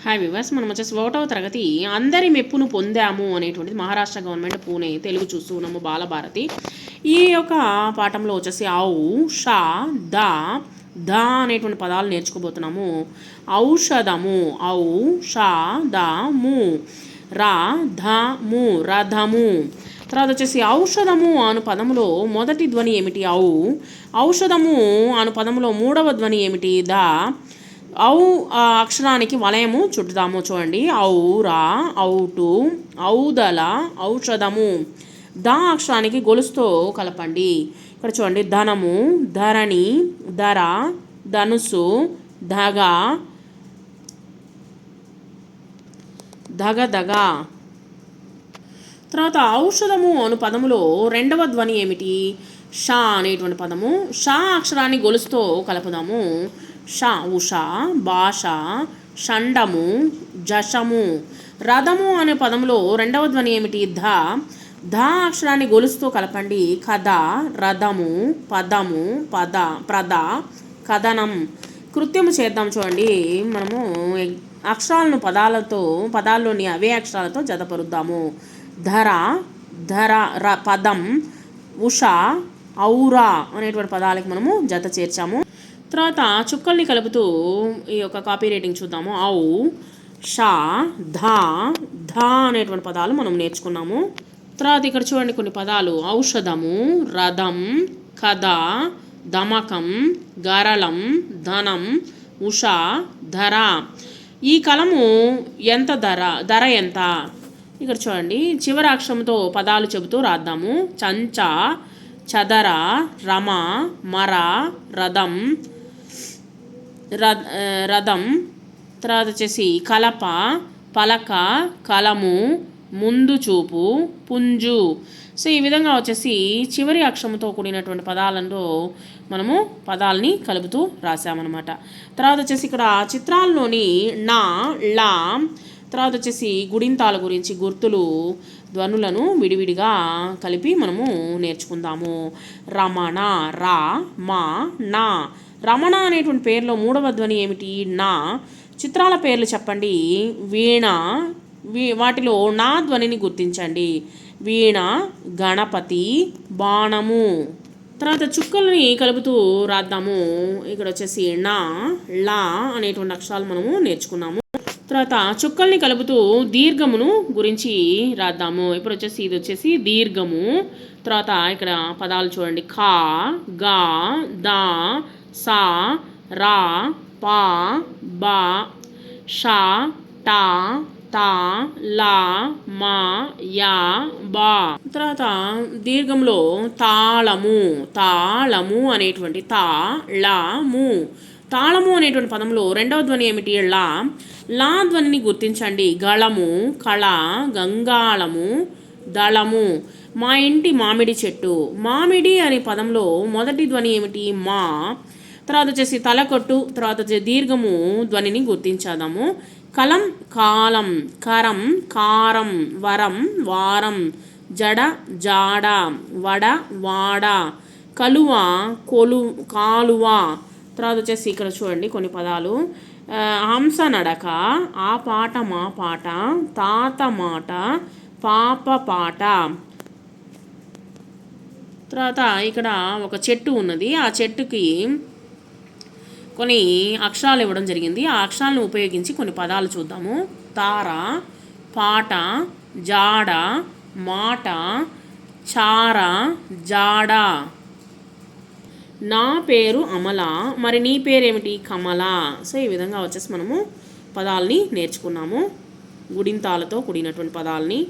Hi viewers, మనం వచ్చేసి 1వ తరగతి అందరి మెప్పును పొందాము అనేటువంటిది మహారాష్ట్ర గవర్నమెంట్ పూణే తెలుగు చూస్తూ ఉన్నాము బాలభారతి. ఈ యొక్క పాఠంలో వచ్చేసి ఔ ష ద ధ అనేటువంటి పదాలు నేర్చుకోబోతున్నాము. ఔషధము, ఔ ష ద ము, రా ధ ము, రథము. తర్వాత వచ్చేసి ఔషధము అను పదములో మొదటి ధ్వని ఏమిటి? ఔ. ఔషధము అను పదములో మూడవ ధ్వని ఏమిటి? ద. ఔ అక్షరానికి వలయము చుట్టుదాము. చూడండి, ఔరా, ఔటు, ఔదల, ఔషధము. ద అక్షరానికి గొలుసుతో కలపండి. ఇక్కడ చూడండి, ధనము, ధరణి, ధర, ధనుసు, ధగ, ధగధగ. తర్వాత ఔషధము అను పదములో రెండవ ధ్వని ఏమిటి? ష అనేటువంటి పదము. ష అక్షరాన్ని గొలుసుతో కలుపుదాము. ష, ఉష, భాష, షండము, జషము. రథము అనే పదములో రెండవ ధ్వని ఏమిటి? ధ. ధ అక్షరాన్ని గొలుసుతో కలపండి. కథ, రథము, పదము, పద, ప్రద, కథనం. కృత్యము చేద్దాం. చూడండి, మనము అక్షరాలను పదాల్లోని అవే అక్షరాలతో జతపరుద్దాము. ధర, ధర, పదం, ఉష, ఔరా అనేటువంటి పదాలకు మనము జత చేర్చాము. తర్వాత చుక్కల్ని కలుపుతూ ఈ యొక్క కాపీ రైటింగ్ చూద్దాము. ఔ ష ధ ధ అనేటువంటి పదాలు మనం నేర్చుకున్నాము. తర్వాత ఇక్కడ చూడండి కొన్ని పదాలు: ఔషధము, రథం, కథ, దమకం, గరళం, ధనం, ఉష, ధర. ఈ కలము ఎంత ధర? ధర ఎంత? ఇక్కడ చూడండి, చివరి అక్షరంతో పదాలు చెబుతూ రాద్దాము. చంచ, చదర, రమ, మర, రథం, రథం. తర్వాత వచ్చేసి కలప, పలక, కలము, ముందు చూపు, పుంజు. సో ఈ విధంగా వచ్చేసి చివరి అక్షరంతో కూడినటువంటి పదాలలో మనము పదాలని కలుపుతూ రాసామన్నమాట. తర్వాత వచ్చేసి ఇక్కడ చిత్రాల్లోని నా, లా, తర్వాత వచ్చేసి గుడింతాల గురించి గుర్తులు, ధ్వనులను విడివిడిగా కలిపి మనము నేర్చుకుందాము. రమణ, రా, మా, నా. రమణ అనేటువంటి పేరులో మూడవ ధ్వని ఏమిటి? నా. చిత్రాల పేర్లు చెప్పండి. వీణ, వాటిలో నా ధ్వనిని గుర్తించండి. వీణ, గణపతి, బాణము. తర్వాత చుక్కల్ని కలుపుతూ రాద్దాము. ఇక్కడ వచ్చేసి నా, లా అనేటువంటి అక్షరాలు మనము నేర్చుకున్నాము. తర్వాత చుక్కల్ని కలుపుతూ దీర్ఘమును గురించి రాద్దాము. ఇప్పుడు వచ్చేసి ఇది వచ్చేసి దీర్ఘము. తర్వాత ఇక్కడ పదాలు చూడండి: ఖా, గా, దా, సా, రా, పా, బా, షా, టా, తా, లా, మా, యా, బా. తర్వాత దీర్ఘంలో తాళము, తాళము అనేటువంటి తా, లా, ము. తాళము అనేటువంటి పదంలో రెండవ ధ్వని ఏమిటి? లా. లా ధ్వనిని గుర్తించండి. గళము, కళ, గంగాళము, దళము. మా ఇంటి మామిడి చెట్టు. మామిడి అనే పదంలో మొదటి ధ్వని ఏమిటి? మా. తర్వాత వచ్చేసి తలకొట్టు. తర్వాత వచ్చేసి దీర్ఘము ధ్వనిని గుర్తించాదాము. కలం, కాలం, కరం, కారం, వరం, వారం, జడ, జాడ, వడ, వాడ, కలువ, కాలువ. తర్వాత వచ్చేసి ఇక్కడ చూడండి కొన్ని పదాలు: హంస నడక, ఆ పాట మా పాట, తాత మాట, పాప పాట. తర్వాత ఇక్కడ ఒక చెట్టు ఉన్నది. ఆ చెట్టుకి కొన్ని అక్షరాలు ఇవ్వడం జరిగింది. ఆ అక్షరాలను ఉపయోగించి కొన్ని పదాలు చూద్దాము. తార, పాట, జాడ, మాట, చార, జాడ. నా పేరు అమల, మరి నీ పేరేమిటి? కమల. సో ఈ విధంగా వచ్చేసి మనము పదాలని నేర్చుకున్నాము, గుడింతాలతో కూడినటువంటి పదాలని.